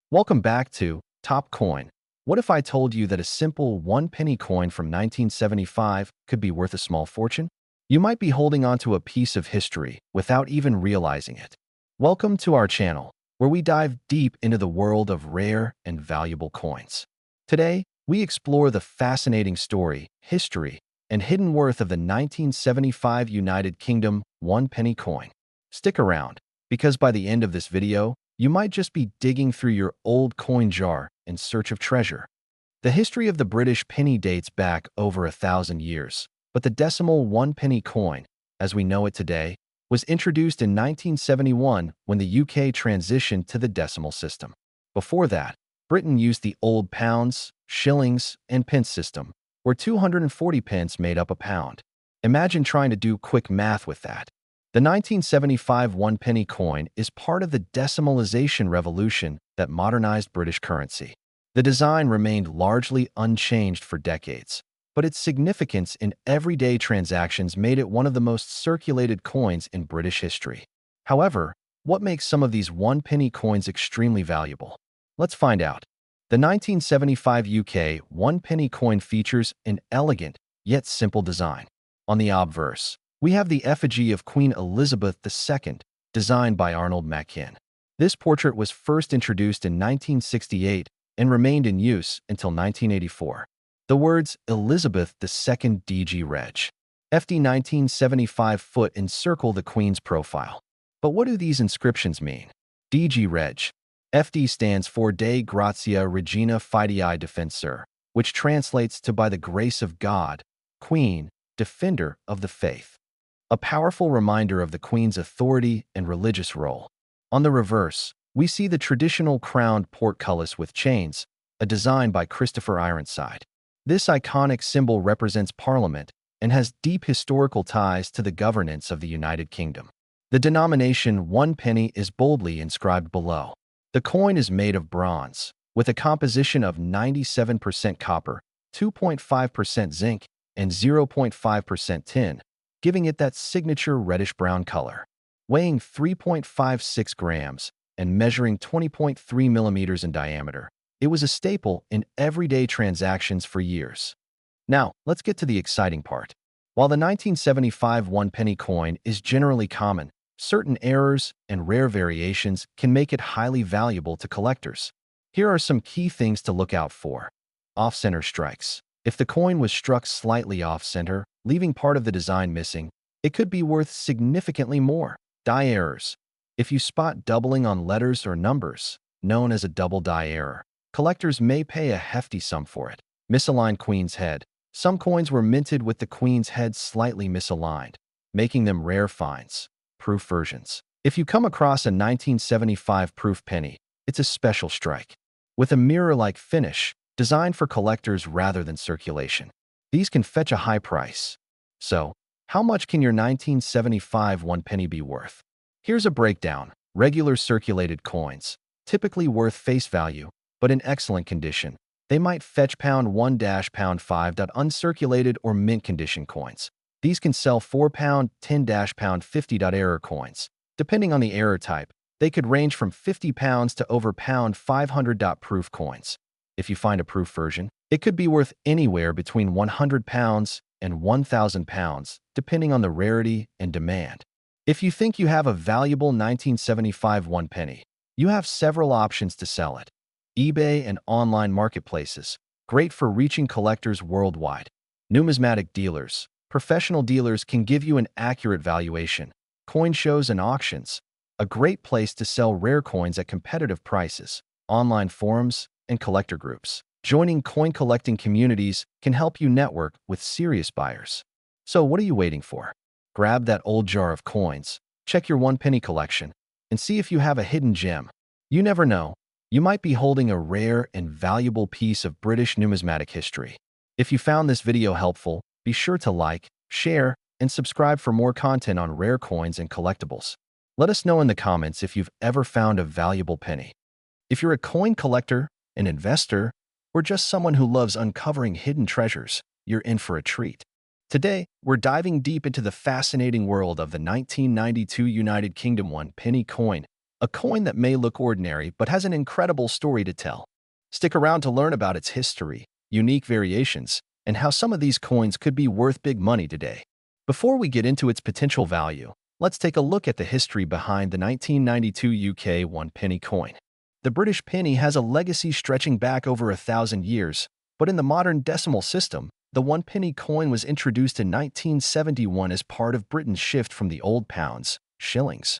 Welcome back to Top Coin. What if I told you that a simple one-penny coin from 1975 could be worth a small fortune? You might be holding onto a piece of history without even realizing it. Welcome to our channel, where we dive deep into the world of rare and valuable coins. Today, we explore the fascinating story, history, and hidden worth of the 1975 United Kingdom one-penny coin. Stick around, because by the end of this video, you might just be digging through your old coin jar in search of treasure. The history of the British penny dates back over 1,000 years, but the decimal one-penny coin, as we know it today, was introduced in 1971 when the UK transitioned to the decimal system. Before that, Britain used the old pounds, shillings, and pence system, where 240 pence made up a pound. Imagine trying to do quick math with that. The 1975 one-penny coin is part of the decimalization revolution that modernized British currency. The design remained largely unchanged for decades, but its significance in everyday transactions made it one of the most circulated coins in British history. However, what makes some of these one-penny coins extremely valuable? Let's find out. The 1975 UK one-penny coin features an elegant yet simple design. On the obverse, we have the effigy of Queen Elizabeth II, designed by Arnold Machin. This portrait was first introduced in 1968 and remained in use until 1984. The words Elizabeth II DG Reg. FD 1975 foot encircle the Queen's profile. But what do these inscriptions mean? DG Reg. FD stands for Dei Gratia Regina Fidei Defensor, which translates to By the Grace of God, Queen, Defender of the Faith. A powerful reminder of the Queen's authority and religious role. On the reverse, we see the traditional crowned portcullis with chains, a design by Christopher Ironside. This iconic symbol represents Parliament and has deep historical ties to the governance of the United Kingdom. The denomination one penny is boldly inscribed below. The coin is made of bronze, with a composition of 97% copper, 2.5% zinc, and 0.5% tin, giving it that signature reddish-brown color. Weighing 3.56 grams and measuring 20.3 millimeters in diameter, it was a staple in everyday transactions for years. Now, let's get to the exciting part. While the 1975 one-penny coin is generally common, certain errors and rare variations can make it highly valuable to collectors. Here are some key things to look out for. Off-center strikes. If the coin was struck slightly off-center, leaving part of the design missing, it could be worth significantly more. Die errors. If you spot doubling on letters or numbers, known as a double die error, collectors may pay a hefty sum for it. Misaligned Queen's head. Some coins were minted with the Queen's head slightly misaligned, making them rare finds. Proof versions. If you come across a 1975 proof penny, it's a special strike. With a mirror-like finish, designed for collectors rather than circulation. These can fetch a high price. So, how much can your 1975 one penny be worth? Here's a breakdown. Regular circulated coins, typically worth face value, but in excellent condition. They might fetch £1-£5. Uncirculated or mint condition coins. These can sell £4, £10-£50. Error coins. Depending on the error type, they could range from £50 to over £500. Proof coins. If you find a proof version, it could be worth anywhere between £100 and £1,000, depending on the rarity and demand. If you think you have a valuable 1975 one penny, you have several options to sell it. eBay and online marketplaces, great for reaching collectors worldwide. Numismatic dealers. Professional dealers can give you an accurate valuation. Coin shows and auctions, a great place to sell rare coins at competitive prices. Online forums and collector groups. Joining coin collecting communities can help you network with serious buyers. So what are you waiting for? Grab that old jar of coins, check your one-penny collection, and see if you have a hidden gem. You never know, you might be holding a rare and valuable piece of British numismatic history. If you found this video helpful, be sure to like, share, and subscribe for more content on rare coins and collectibles. Let us know in the comments if you've ever found a valuable penny. If you're a coin collector, an investor, or just someone who loves uncovering hidden treasures, you're in for a treat. Today, we're diving deep into the fascinating world of the 1992 United Kingdom one penny coin, a coin that may look ordinary but has an incredible story to tell. Stick around to learn about its history, unique variations, and how some of these coins could be worth big money today. Before we get into its potential value, let's take a look at the history behind the 1992 UK 1 penny coin. The British penny has a legacy stretching back over 1,000 years, but in the modern decimal system, the 1 penny coin was introduced in 1971 as part of Britain's shift from the old pounds, shillings,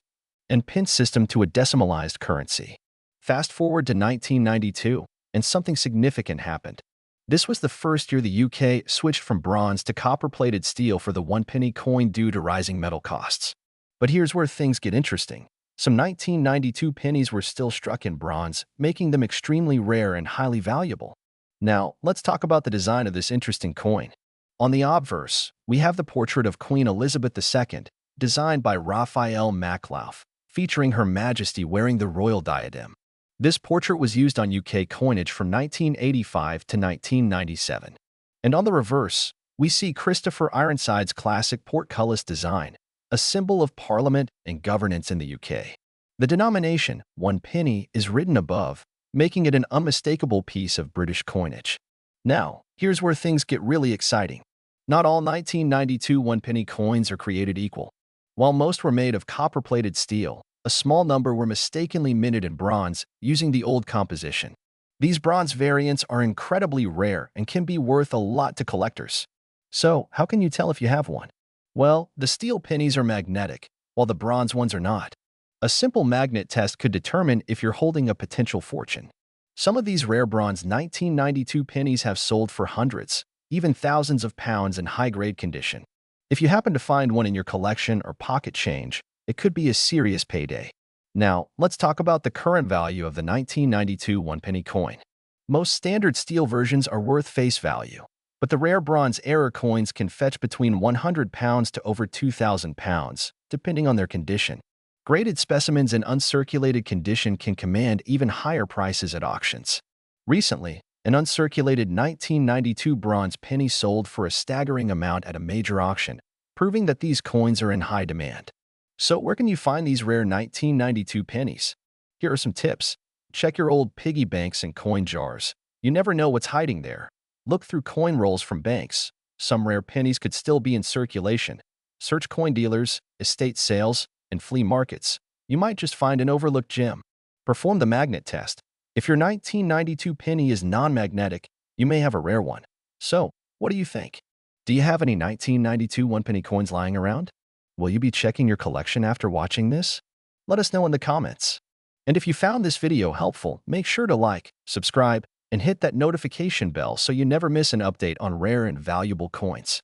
and pence system to a decimalized currency. Fast forward to 1992, and something significant happened. This was the first year the UK switched from bronze to copper-plated steel for the 1 penny coin due to rising metal costs. But here's where things get interesting. Some 1992 pennies were still struck in bronze, making them extremely rare and highly valuable. Now, let's talk about the design of this interesting coin. On the obverse, we have the portrait of Queen Elizabeth II, designed by Raphael Maklauf, featuring Her Majesty wearing the royal diadem. This portrait was used on UK coinage from 1985 to 1997. And on the reverse, we see Christopher Ironside's classic portcullis design, a symbol of Parliament and governance in the UK. The denomination, 1 penny, is written above, making it an unmistakable piece of British coinage. Now, here's where things get really exciting. Not all 1992 1 penny coins are created equal. While most were made of copper-plated steel, a small number were mistakenly minted in bronze using the old composition. These bronze variants are incredibly rare and can be worth a lot to collectors. So, how can you tell if you have one? Well, the steel pennies are magnetic, while the bronze ones are not. A simple magnet test could determine if you're holding a potential fortune. Some of these rare bronze 1992 pennies have sold for hundreds, even thousands of pounds in high-grade condition. If you happen to find one in your collection or pocket change, it could be a serious payday. Now, let's talk about the current value of the 1992 1 penny coin. Most standard steel versions are worth face value, but the rare bronze era coins can fetch between £100 to over £2,000, depending on their condition. Graded specimens in uncirculated condition can command even higher prices at auctions. Recently, an uncirculated 1992 bronze penny sold for a staggering amount at a major auction, proving that these coins are in high demand. So where can you find these rare 1992 pennies? Here are some tips. Check your old piggy banks and coin jars. You never know what's hiding there. Look through coin rolls from banks. Some rare pennies could still be in circulation. Search coin dealers, estate sales, and flea markets. You might just find an overlooked gem. Perform the magnet test. If your 1992 penny is non-magnetic, you may have a rare one. So, what do you think? Do you have any 1992 1 penny coins lying around? Will you be checking your collection after watching this? Let us know in the comments. And if you found this video helpful, make sure to like, subscribe, and hit that notification bell so you never miss an update on rare and valuable coins.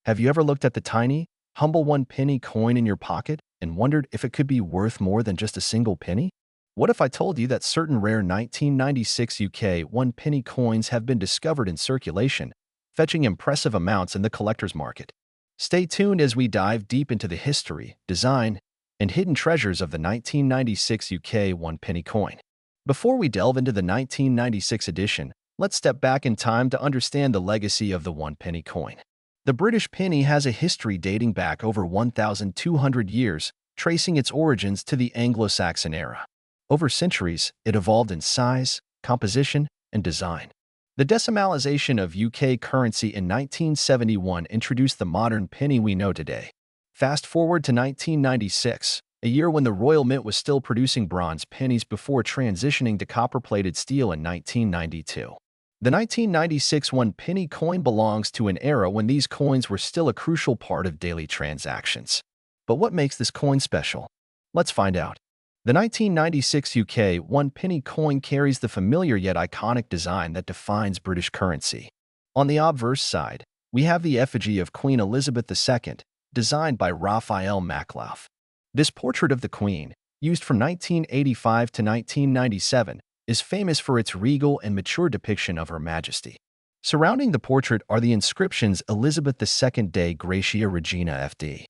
Have you ever looked at the tiny, humble 1 penny coin in your pocket and wondered if it could be worth more than just a single penny? What if I told you that certain rare 1996 UK 1 penny coins have been discovered in circulation, fetching impressive amounts in the collector's market? Stay tuned as we dive deep into the history, design, and hidden treasures of the 1996 UK 1 penny coin. Before we delve into the 1996 edition, let's step back in time to understand the legacy of the 1 penny coin. The British penny has a history dating back over 1,200 years, tracing its origins to the Anglo-Saxon era. Over centuries, it evolved in size, composition, and design. The decimalization of UK currency in 1971 introduced the modern penny we know today. Fast forward to 1996, a year when the Royal Mint was still producing bronze pennies before transitioning to copper-plated steel in 1992. The 1996 1 penny coin belongs to an era when these coins were still a crucial part of daily transactions. But what makes this coin special? Let's find out. The 1996 UK 1 penny coin carries the familiar yet iconic design that defines British currency. On the obverse side, we have the effigy of Queen Elizabeth II, designed by Raphael Maklauf. This portrait of the Queen, used from 1985 to 1997, is famous for its regal and mature depiction of Her Majesty. Surrounding the portrait are the inscriptions Elizabeth II Dei Gratia Regina FD,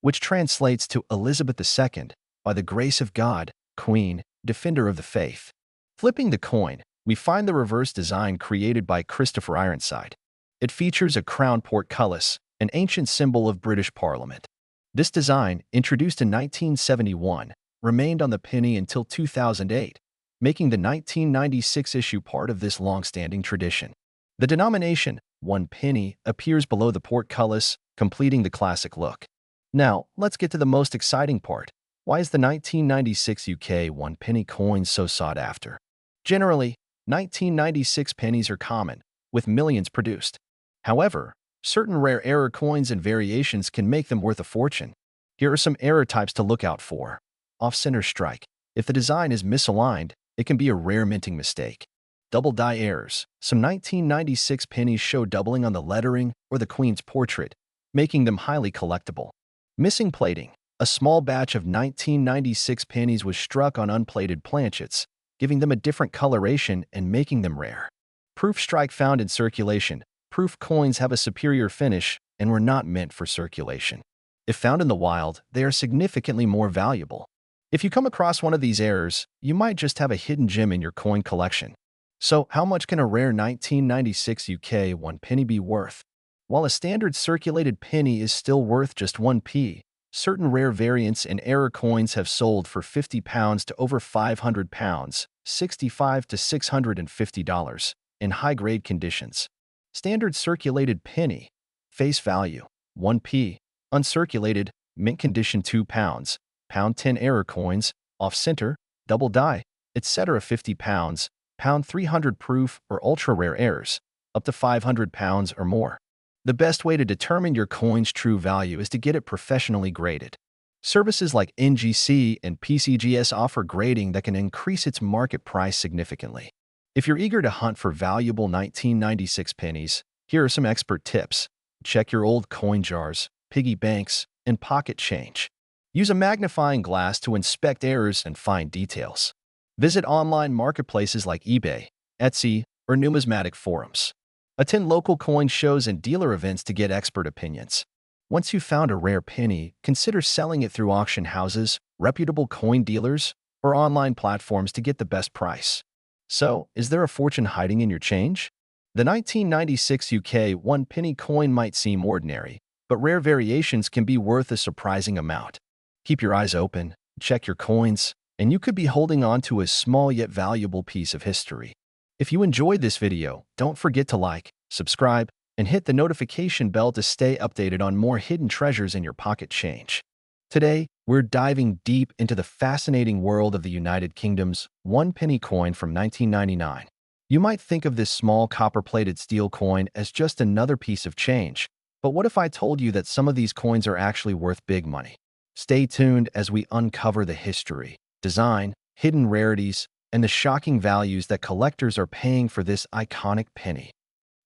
which translates to Elizabeth II, by the grace of God, Queen, Defender of the Faith. Flipping the coin, we find the reverse design created by Christopher Ironside. It features a crown portcullis, an ancient symbol of British Parliament. This design, introduced in 1971, remained on the penny until 2008, making the 1996 issue part of this long-standing tradition. The denomination, 1 penny, appears below the portcullis, completing the classic look. Now, let's get to the most exciting part. Why is the 1996 UK 1 penny coin so sought after? Generally, 1996 pennies are common, with millions produced. However, certain rare error coins and variations can make them worth a fortune. Here are some error types to look out for. Off-center strike. If the design is misaligned, it can be a rare minting mistake. Double die errors. Some 1996 pennies show doubling on the lettering or the Queen's portrait, making them highly collectible. Missing plating. A small batch of 1996 pennies was struck on unplated planchets, giving them a different coloration and making them rare. Proof strike found in circulation. Proof coins have a superior finish and were not meant for circulation. If found in the wild, they are significantly more valuable. If you come across one of these errors, you might just have a hidden gem in your coin collection. So, how much can a rare 1996 UK 1 penny be worth? While a standard circulated penny is still worth just 1p, certain rare variants and error coins have sold for £50 to over £500, $65 to $650, in high-grade conditions. Standard circulated penny, face value, 1p, uncirculated, mint condition £2, pound 10 error coins, off-center, double die, etc. £50, pound 300 proof or ultra-rare errors, up to £500 or more. The best way to determine your coin's true value is to get it professionally graded. Services like NGC and PCGS offer grading that can increase its market price significantly. If you're eager to hunt for valuable 1996 pennies, here are some expert tips. Check your old coin jars, piggy banks, and pocket change. Use a magnifying glass to inspect errors and find details. Visit online marketplaces like eBay, Etsy, or numismatic forums. Attend local coin shows and dealer events to get expert opinions. Once you've found a rare penny, consider selling it through auction houses, reputable coin dealers, or online platforms to get the best price. So, is there a fortune hiding in your change? The 1996 UK 1 penny coin might seem ordinary, but rare variations can be worth a surprising amount. Keep your eyes open, check your coins, and you could be holding on to a small yet valuable piece of history. If you enjoyed this video, don't forget to like, subscribe, and hit the notification bell to stay updated on more hidden treasures in your pocket change. Today, we're diving deep into the fascinating world of the United Kingdom's 1 penny coin from 1999. You might think of this small copper-plated steel coin as just another piece of change, but what if I told you that some of these coins are actually worth big money? Stay tuned as we uncover the history, design, hidden rarities, and the shocking values that collectors are paying for this iconic penny.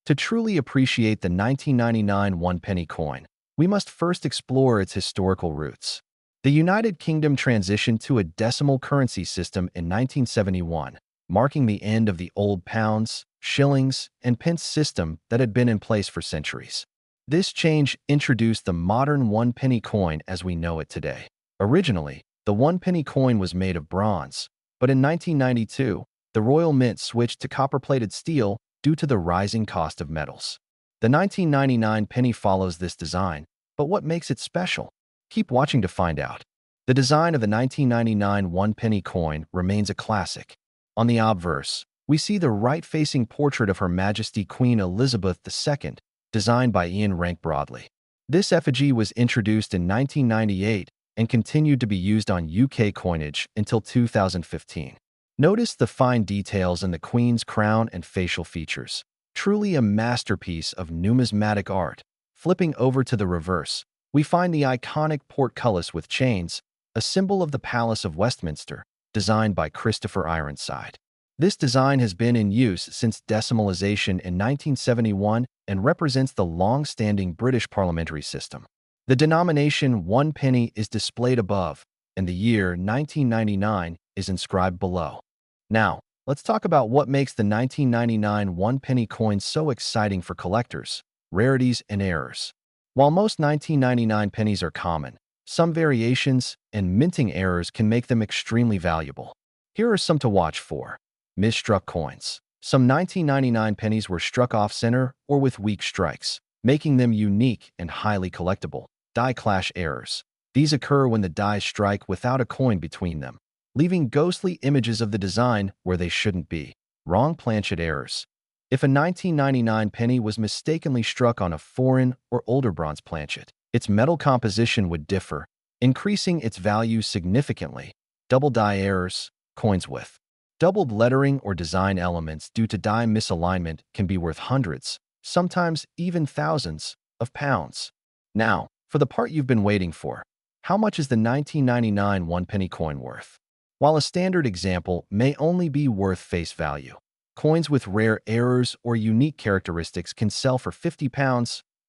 To truly appreciate the 1999 1 penny coin, we must first explore its historical roots. The United Kingdom transitioned to a decimal currency system in 1971, marking the end of the old pounds, shillings, and pence system that had been in place for centuries. This change introduced the modern 1 penny coin as we know it today. Originally, the 1 penny coin was made of bronze, but in 1992, the Royal Mint switched to copper-plated steel due to the rising cost of metals. The 1999 penny follows this design, but what makes it special? Keep watching to find out. The design of the 1999 1 penny coin remains a classic. On the obverse, we see the right-facing portrait of Her Majesty Queen Elizabeth II, designed by Ian Rank Broadley. This effigy was introduced in 1998 and continued to be used on UK coinage until 2015. Notice the fine details in the Queen's crown and facial features. Truly a masterpiece of numismatic art. Flipping over to the reverse, we find the iconic portcullis with chains, a symbol of the Palace of Westminster, designed by Christopher Ironside. This design has been in use since decimalization in 1971 and represents the long-standing British parliamentary system. The denomination 1 penny is displayed above, and the year 1999 is inscribed below. Now, let's talk about what makes the 1999 1 penny coin so exciting for collectors: rarities and errors. While most 1999 pennies are common, some variations and minting errors can make them extremely valuable. Here are some to watch for. Misstruck coins. Some 1999 pennies were struck off-center or with weak strikes, making them unique and highly collectible. Die clash errors. These occur when the dies strike without a coin between them, leaving ghostly images of the design where they shouldn't be. Wrong planchet errors. If a 1999 penny was mistakenly struck on a foreign or older bronze planchet, its metal composition would differ, increasing its value significantly. Double die errors. Coins with doubled lettering or design elements due to die misalignment can be worth hundreds, sometimes even thousands, of pounds. Now, for the part you've been waiting for. How much is the 1999 one-penny coin worth? While a standard example may only be worth face value, coins with rare errors or unique characteristics can sell for £50,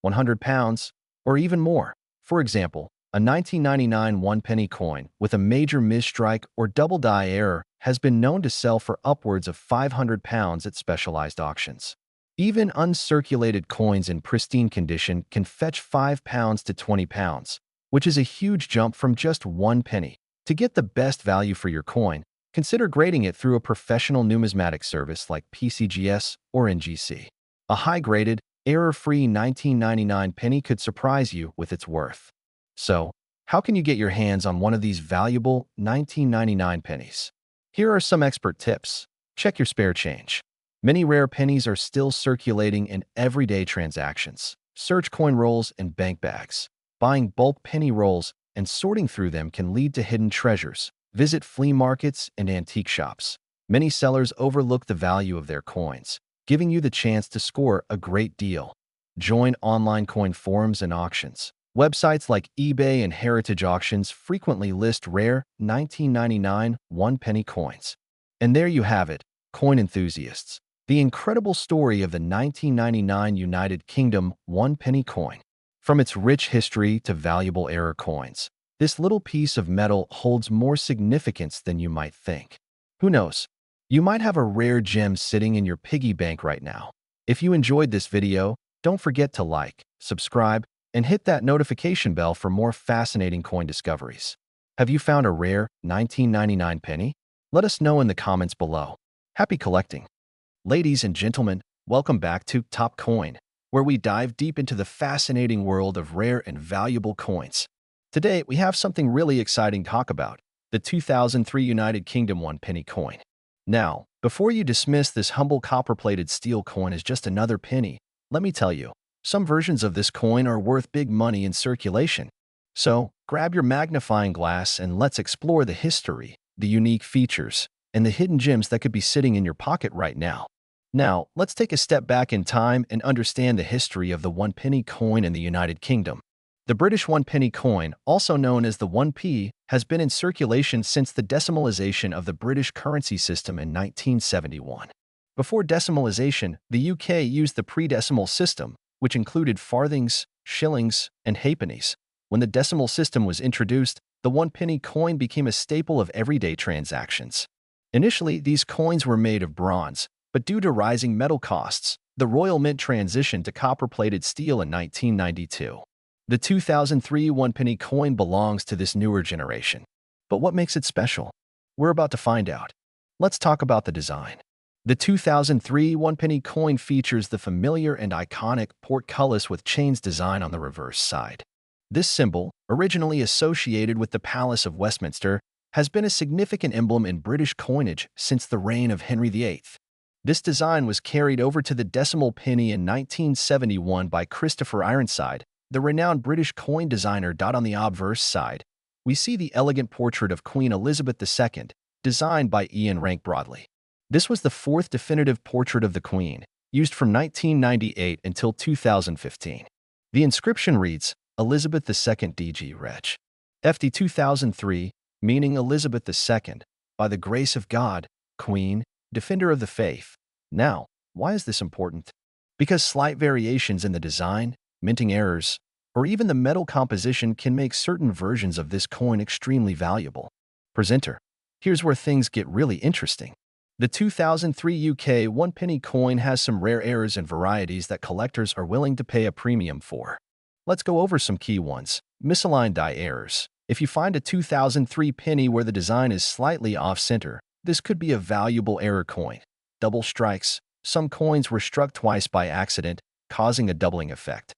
£100, or even more. For example, a 1999 one-penny coin with a major misstrike or double die error has been known to sell for upwards of £500 at specialized auctions. Even uncirculated coins in pristine condition can fetch £5 to £20, which is a huge jump from just 1 penny. To get the best value for your coin, consider grading it through a professional numismatic service like PCGS or NGC. A high-graded, error-free 1999 penny could surprise you with its worth. So, how can you get your hands on one of these valuable 1999 pennies? Here are some expert tips. Check your spare change. Many rare pennies are still circulating in everyday transactions. Search coin rolls and bank bags. Buying bulk penny rolls and sorting through them can lead to hidden treasures. Visit flea markets and antique shops. Many sellers overlook the value of their coins, giving you the chance to score a great deal. Join online coin forums and auctions. Websites like eBay and Heritage Auctions frequently list rare 1999 one-penny coins. And there you have it, coin enthusiasts. The incredible story of the 1999 United Kingdom one-penny coin. From its rich history to valuable error coins, this little piece of metal holds more significance than you might think. Who knows? You might have a rare gem sitting in your piggy bank right now. If you enjoyed this video, don't forget to like, subscribe, and hit that notification bell for more fascinating coin discoveries. Have you found a rare 1999 penny? Let us know in the comments below. Happy collecting! Ladies and gentlemen, welcome back to Top Coin, where we dive deep into the fascinating world of rare and valuable coins. Today, we have something really exciting to talk about, the 2003 United Kingdom one-penny coin. Now, before you dismiss this humble copper-plated steel coin as just another penny, let me tell you, some versions of this coin are worth big money in circulation. So, grab your magnifying glass and let's explore the history, the unique features, and the hidden gems that could be sitting in your pocket right now. Now, let's take a step back in time and understand the history of the one-penny coin in the United Kingdom. The British one-penny coin, also known as the 1p, has been in circulation since the decimalisation of the British currency system in 1971. Before decimalisation, the UK used the pre-decimal system, which included farthings, shillings, and halfpennies. When the decimal system was introduced, the one-penny coin became a staple of everyday transactions. Initially, these coins were made of bronze, but due to rising metal costs, the Royal Mint transitioned to copper-plated steel in 1992. The 2003 one-penny coin belongs to this newer generation. But what makes it special? We're about to find out. Let's talk about the design. The 2003 one-penny coin features the familiar and iconic portcullis with chains design on the reverse side. This symbol, originally associated with the Palace of Westminster, has been a significant emblem in British coinage since the reign of Henry VIII. This design was carried over to the decimal penny in 1971 by Christopher Ironside, the renowned British coin designer. On the obverse side, we see the elegant portrait of Queen Elizabeth II, designed by Ian Rank Broadley. This was the fourth definitive portrait of the Queen, used from 1998 until 2015. The inscription reads, Elizabeth II DG Reg. FD 2003, meaning Elizabeth II, by the grace of God, Queen, Defender of the Faith. Now, why is this important? Because slight variations in the design, minting errors, or even the metal composition can make certain versions of this coin extremely valuable. Presenter. Here's where things get really interesting. The 2003 UK one-penny coin has some rare errors and varieties that collectors are willing to pay a premium for. Let's go over some key ones. Misaligned die errors. If you find a 2003 penny where the design is slightly off-center, this could be a valuable error coin. Double strikes. Some coins were struck twice by accident, causing a doubling effect,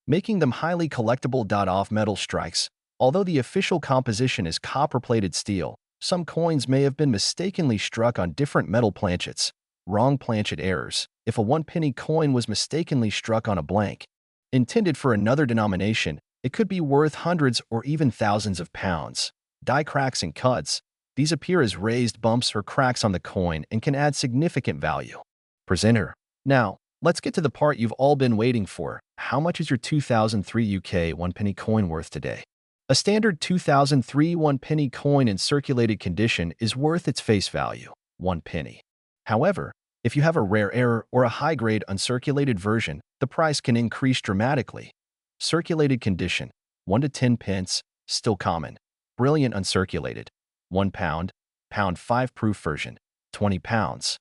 making them highly collectible. Off-metal strikes. Although the official composition is copper-plated steel, some coins may have been mistakenly struck on different metal planchets. Wrong planchet errors. If a 1-penny coin was mistakenly struck on a blank, intended for another denomination, it could be worth hundreds or even thousands of pounds. Die cracks and cuts. These appear as raised bumps or cracks on the coin and can add significant value. Presenter. Now, let's get to the part you've all been waiting for. How much is your 2003 UK 1-penny coin worth today? A standard 2003 1-penny coin in circulated condition is worth its face value, 1 penny. However, if you have a rare error or a high-grade uncirculated version, the price can increase dramatically. Circulated condition, 1 to 10 pence, still common. Brilliant uncirculated, £1, £5 proof version, £20.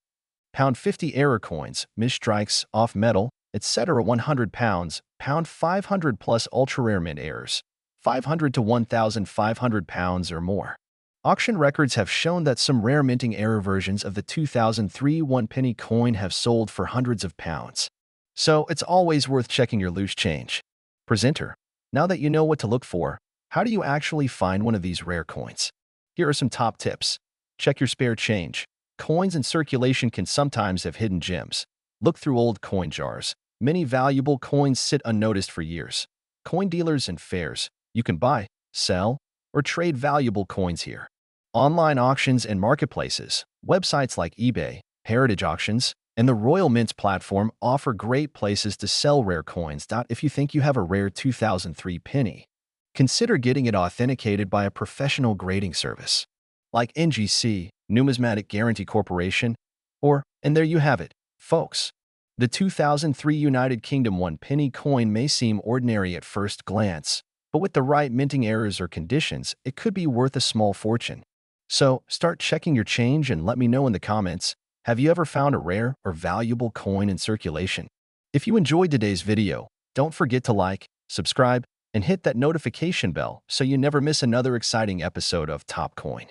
£50 error coins, misstrikes, off metal, etc. £100, £500 plus ultra-rare mint errors, £500 to £1,500 or more. Auction records have shown that some rare minting error versions of the 2003 1-penny coin have sold for hundreds of pounds. So it's always worth checking your loose change. Presenter. Now that you know what to look for, how do you actually find one of these rare coins? Here are some top tips. Check your spare change. Coins in circulation can sometimes have hidden gems. Look through old coin jars. Many valuable coins sit unnoticed for years. Coin dealers and fairs. You can buy, sell, or trade valuable coins here. Online auctions and marketplaces. Websites like eBay, Heritage Auctions, and the Royal Mint platform offer great places to sell rare coins. If you think you have a rare 2003 penny, consider getting it authenticated by a professional grading service like NGC, Numismatic Guarantee Corporation, and there you have it, folks. The 2003 United Kingdom 1-penny coin may seem ordinary at first glance, but with the right minting errors or conditions, it could be worth a small fortune. So, start checking your change and let me know in the comments, have you ever found a rare or valuable coin in circulation? If you enjoyed today's video, don't forget to like, subscribe, and hit that notification bell so you never miss another exciting episode of Top Coin,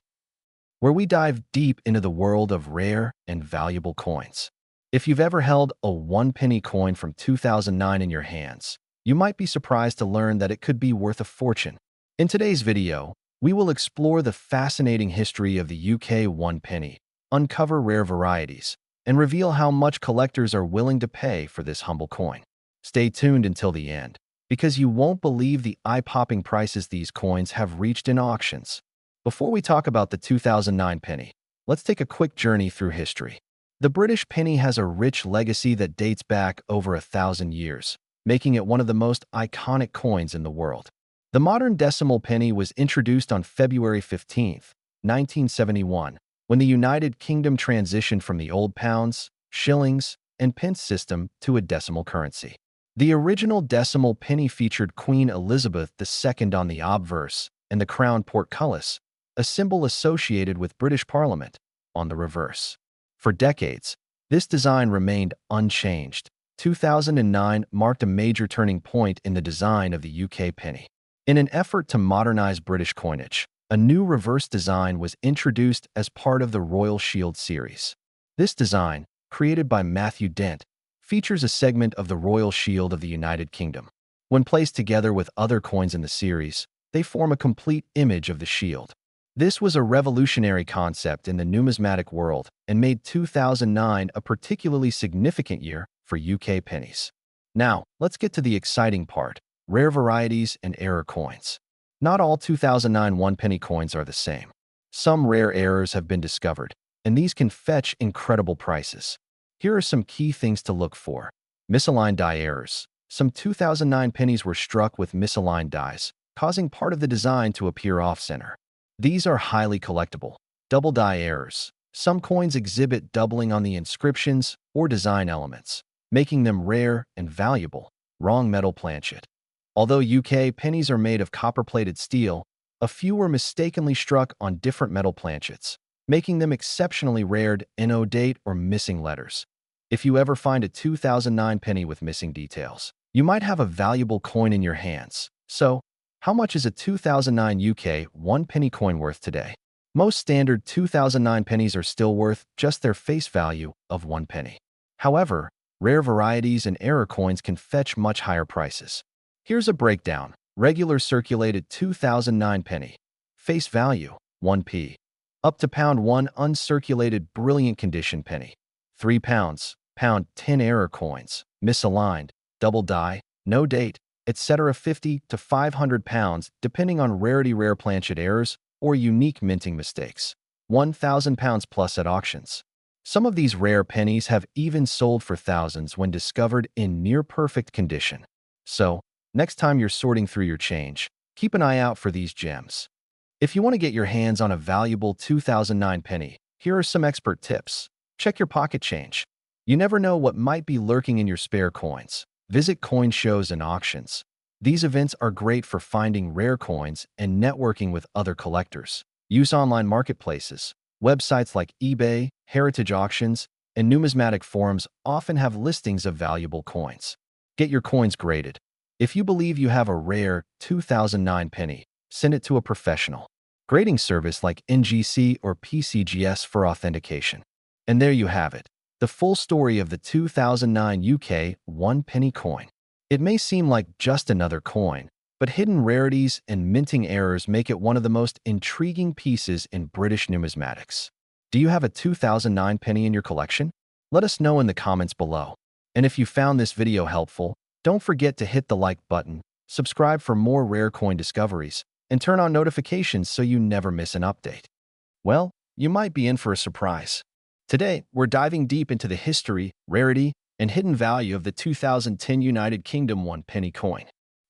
where we dive deep into the world of rare and valuable coins. If you've ever held a 1-penny coin from 2009 in your hands, you might be surprised to learn that it could be worth a fortune. In today's video, we will explore the fascinating history of the UK 1-penny, uncover rare varieties, and reveal how much collectors are willing to pay for this humble coin. Stay tuned until the end, because you won't believe the eye-popping prices these coins have reached in auctions. Before we talk about the 2009 penny, let's take a quick journey through history. The British penny has a rich legacy that dates back over 1,000 years, making it one of the most iconic coins in the world. The modern decimal penny was introduced on February 15, 1971, when the United Kingdom transitioned from the old pounds, shillings, and pence system to a decimal currency. The original decimal penny featured Queen Elizabeth II on the obverse and the crown portcullis, a symbol associated with British Parliament, on the reverse. For decades, this design remained unchanged. 2009 marked a major turning point in the design of the UK penny. In an effort to modernize British coinage, a new reverse design was introduced as part of the Royal Shield series. This design, created by Matthew Dent, features a segment of the Royal Shield of the United Kingdom. When placed together with other coins in the series, they form a complete image of the shield. This was a revolutionary concept in the numismatic world and made 2009 a particularly significant year for UK pennies. Now, let's get to the exciting part: rare varieties and error coins. Not all 2009 1-penny coins are the same. Some rare errors have been discovered, and these can fetch incredible prices. Here are some key things to look for. Misaligned die errors. Some 2009 pennies were struck with misaligned dies, causing part of the design to appear off-center. These are highly collectible. Double die errors. Some coins exhibit doubling on the inscriptions or design elements, making them rare and valuable. Wrong metal planchet. Although UK pennies are made of copper-plated steel, a few were mistakenly struck on different metal planchets, making them exceptionally rare. No date or missing letters. If you ever find a 2009 penny with missing details, you might have a valuable coin in your hands. So, how much is a 2009 UK 1-penny coin worth today? Most standard 2009 pennies are still worth just their face value of 1 penny. However, rare varieties and error coins can fetch much higher prices. Here's a breakdown. Regular circulated 2009 penny. Face value 1p. Up to £1 uncirculated brilliant condition penny. £3. Pound 10 error coins. Misaligned. Double die. No date. Etc. £50 to £500 depending on rarity, rare planchet errors, or unique minting mistakes. £1,000 plus at auctions. Some of these rare pennies have even sold for thousands when discovered in near-perfect condition. So, next time you're sorting through your change, keep an eye out for these gems. If you want to get your hands on a valuable 2009 penny, here are some expert tips. Check your pocket change. You never know what might be lurking in your spare coins. Visit coin shows and auctions. These events are great for finding rare coins and networking with other collectors. Use online marketplaces. Websites like eBay, heritage auctions, and numismatic forums often have listings of valuable coins. Get your coins graded. If you believe you have a rare 2009 penny, send it to a professional grading service like NGC or PCGS for authentication. And there you have it, the full story of the 2009 UK 1 penny coin. It may seem like just another coin, but hidden rarities and minting errors make it one of the most intriguing pieces in British numismatics. Do you have a 2009 penny in your collection? Let us know in the comments below. And if you found this video helpful, don't forget to hit the like button, subscribe for more rare coin discoveries, and turn on notifications so you never miss an update. Well, you might be in for a surprise. Today, we're diving deep into the history, rarity, and hidden value of the 2010 United Kingdom 1 penny coin.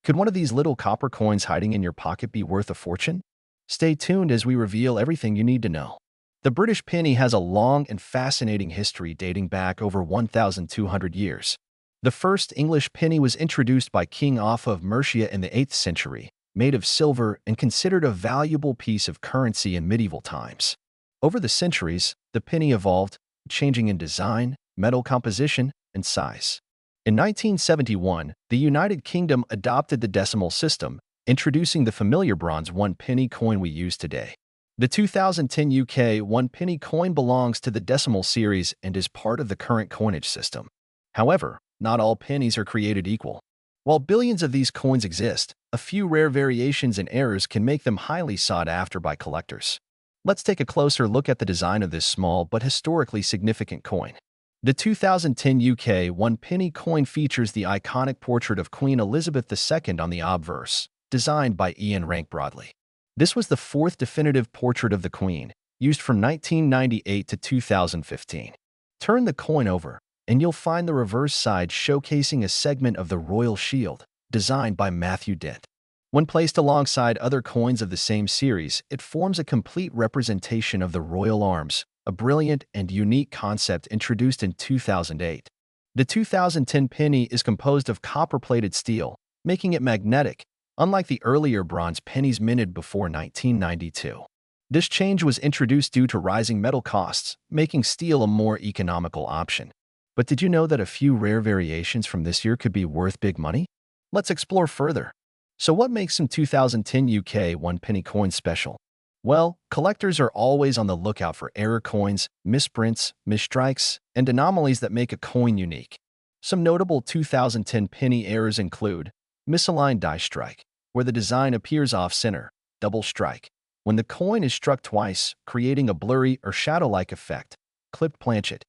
Could one of these little copper coins hiding in your pocket be worth a fortune? Stay tuned as we reveal everything you need to know. The British penny has a long and fascinating history dating back over 1,200 years. The first English penny was introduced by King Offa of Mercia in the 8th century, made of silver and considered a valuable piece of currency in medieval times. Over the centuries, the penny evolved, changing in design, metal composition, and size. In 1971, the United Kingdom adopted the decimal system, introducing the familiar bronze 1 penny coin we use today. The 2010 UK 1 penny coin belongs to the decimal series and is part of the current coinage system. However, not all pennies are created equal. While billions of these coins exist, a few rare variations and errors can make them highly sought after by collectors. Let's take a closer look at the design of this small but historically significant coin. The 2010 UK 1 penny coin features the iconic portrait of Queen Elizabeth II on the obverse, designed by Ian Rank Broadley. This was the fourth definitive portrait of the Queen, used from 1998 to 2015. Turn the coin over, and you'll find the reverse side showcasing a segment of the royal shield, designed by Matthew Dent. When placed alongside other coins of the same series, it forms a complete representation of the royal arms, a brilliant and unique concept introduced in 2008. The 2010 penny is composed of copper-plated steel, making it magnetic, unlike the earlier bronze pennies minted before 1992. This change was introduced due to rising metal costs, making steel a more economical option. But did you know that a few rare variations from this year could be worth big money? Let's explore further. So what makes some 2010 UK 1 penny coins special? Well, collectors are always on the lookout for error coins, misprints, misstrikes, and anomalies that make a coin unique. Some notable 2010 penny errors include misaligned die strike, where the design appears off-center, double strike, when the coin is struck twice, creating a blurry or shadow-like effect, clipped planchet,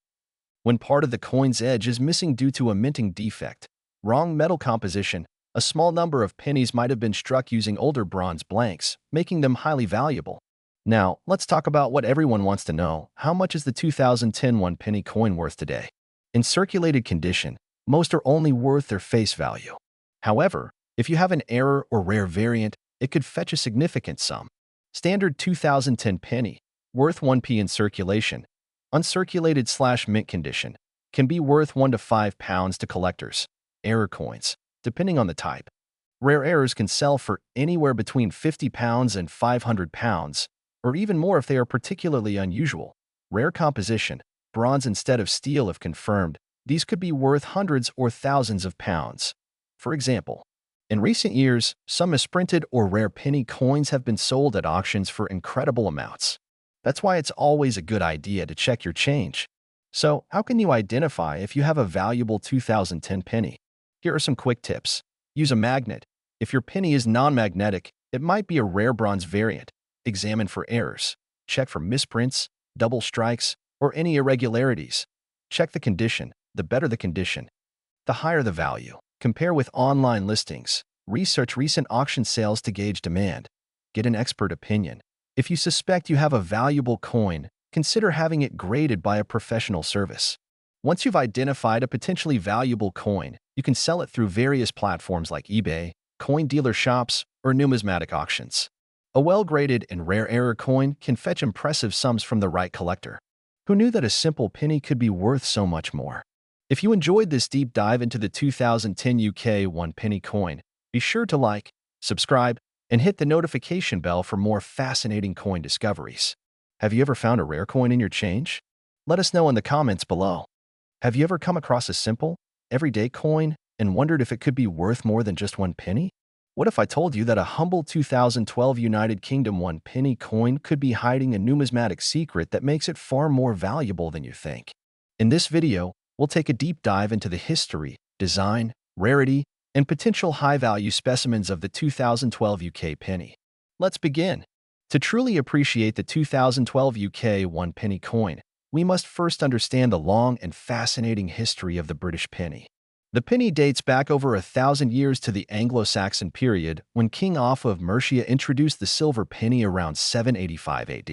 when part of the coin's edge is missing due to a minting defect, wrong metal composition. A small number of pennies might have been struck using older bronze blanks, making them highly valuable. Now, let's talk about what everyone wants to know. How much is the 2010 1 penny coin worth today? In circulated condition, most are only worth their face value. However, if you have an error or rare variant, it could fetch a significant sum. Standard 2010 penny, worth 1p in circulation, uncirculated/mint condition, can be worth £1 to £5 to collectors. Error coins, depending on the type. Rare errors can sell for anywhere between £50 and £500, or even more if they are particularly unusual. Rare composition, bronze instead of steel if confirmed, these could be worth hundreds or thousands of pounds. For example, in recent years, some misprinted or rare penny coins have been sold at auctions for incredible amounts. That's why it's always a good idea to check your change. So, how can you identify if you have a valuable 2010 penny? Here are some quick tips. Use a magnet. If your penny is non-magnetic, it might be a rare bronze variant. Examine for errors. Check for misprints, double strikes, or any irregularities. Check the condition. The better the condition, the higher the value. Compare with online listings. Research recent auction sales to gauge demand. Get an expert opinion. If you suspect you have a valuable coin, consider having it graded by a professional service. Once you've identified a potentially valuable coin, you can sell it through various platforms like eBay, coin dealer shops, or numismatic auctions. A well-graded and rare error coin can fetch impressive sums from the right collector. Who knew that a simple penny could be worth so much more? If you enjoyed this deep dive into the 2010 UK 1 penny coin, be sure to like, subscribe, and hit the notification bell for more fascinating coin discoveries. Have you ever found a rare coin in your change? Let us know in the comments below. Have you ever come across a simple, everyday coin and wondered if it could be worth more than just 1 penny? What if I told you that a humble 2012 United Kingdom 1 penny coin could be hiding a numismatic secret that makes it far more valuable than you think? In this video, we'll take a deep dive into the history, design, rarity, and potential high-value specimens of the 2012 UK penny. Let's begin. To truly appreciate the 2012 UK 1 penny coin, we must first understand the long and fascinating history of the British penny. The penny dates back over 1,000 years to the Anglo-Saxon period when King Offa of Mercia introduced the silver penny around 785 AD.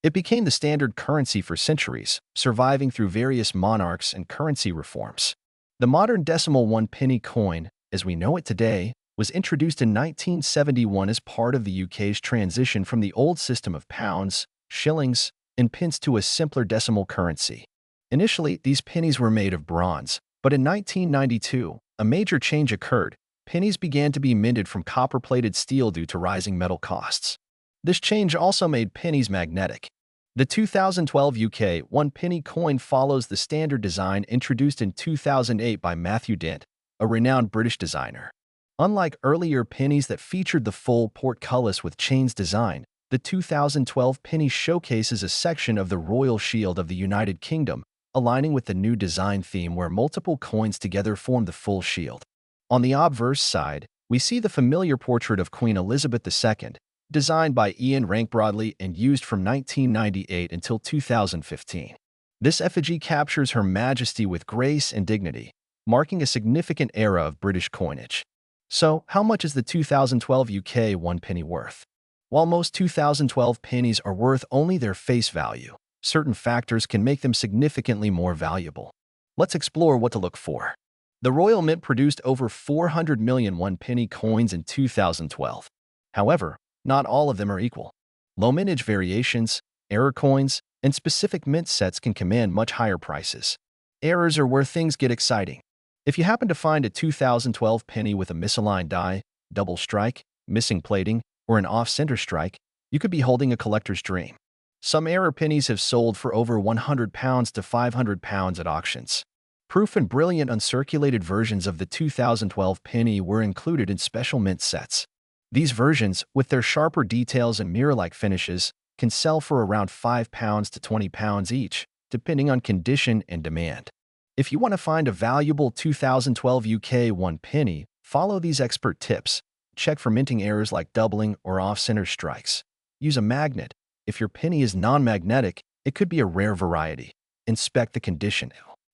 It became the standard currency for centuries, surviving through various monarchs and currency reforms. The modern decimal 1 penny coin, as we know it today, was introduced in 1971 as part of the UK's transition from the old system of pounds, shillings, and pence to a simpler decimal currency. Initially, these pennies were made of bronze, but in 1992, a major change occurred. Pennies began to be minted from copper-plated steel due to rising metal costs. This change also made pennies magnetic. The 2012 UK 1 penny coin follows the standard design introduced in 2008 by Matthew Dent, a renowned British designer. Unlike earlier pennies that featured the full portcullis with chains design, the 2012 penny showcases a section of the Royal Shield of the United Kingdom, aligning with the new design theme where multiple coins together form the full shield. On the obverse side, we see the familiar portrait of Queen Elizabeth II, designed by Ian Rank Broadley and used from 1998 until 2015. This effigy captures Her Majesty with grace and dignity, marking a significant era of British coinage. So, how much is the 2012 UK 1 penny worth? While most 2012 pennies are worth only their face value, certain factors can make them significantly more valuable. Let's explore what to look for. The Royal Mint produced over 400 million 1 penny coins in 2012. However, not all of them are equal. Low mintage variations, error coins, and specific mint sets can command much higher prices. Errors are where things get exciting. If you happen to find a 2012 penny with a misaligned die, double strike, missing plating, or an off-center strike, you could be holding a collector's dream. Some error pennies have sold for over £100 to £500 at auctions. Proof and brilliant uncirculated versions of the 2012 penny were included in special mint sets. These versions, with their sharper details and mirror-like finishes, can sell for around £5 to £20 each, depending on condition and demand. If you want to find a valuable 2012 UK 1 penny, follow these expert tips. Check for minting errors like doubling or off-center strikes. Use a magnet. If your penny is non-magnetic, it could be a rare variety. Inspect the condition.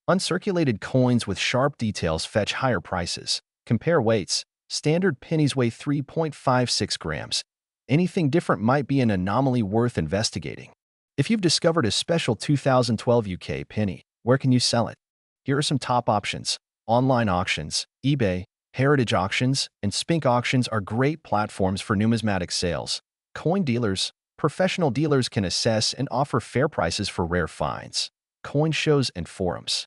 Uncirculated coins with sharp details fetch higher prices. Compare weights. Standard pennies weigh 3.56 grams. Anything different might be an anomaly worth investigating. If you've discovered a special 2012 UK penny, where can you sell it? Here are some top options. Online auctions, eBay, heritage auctions, and Spink auctions are great platforms for numismatic sales. Coin dealers, professional dealers can assess and offer fair prices for rare finds. Coin shows and forums.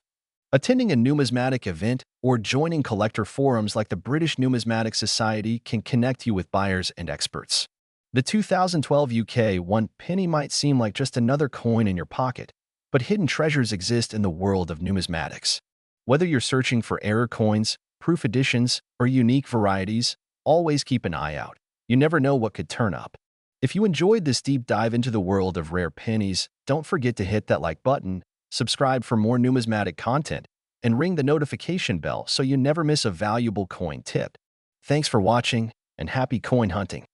Attending a numismatic event or joining collector forums like the British Numismatic Society can connect you with buyers and experts. The 2012 UK 1 penny might seem like just another coin in your pocket, but hidden treasures exist in the world of numismatics. Whether you're searching for error coins, proof editions, or unique varieties, always keep an eye out. You never know what could turn up. If you enjoyed this deep dive into the world of rare pennies, don't forget to hit that like button, subscribe for more numismatic content, and ring the notification bell so you never miss a valuable coin tip. Thanks for watching, and happy coin hunting.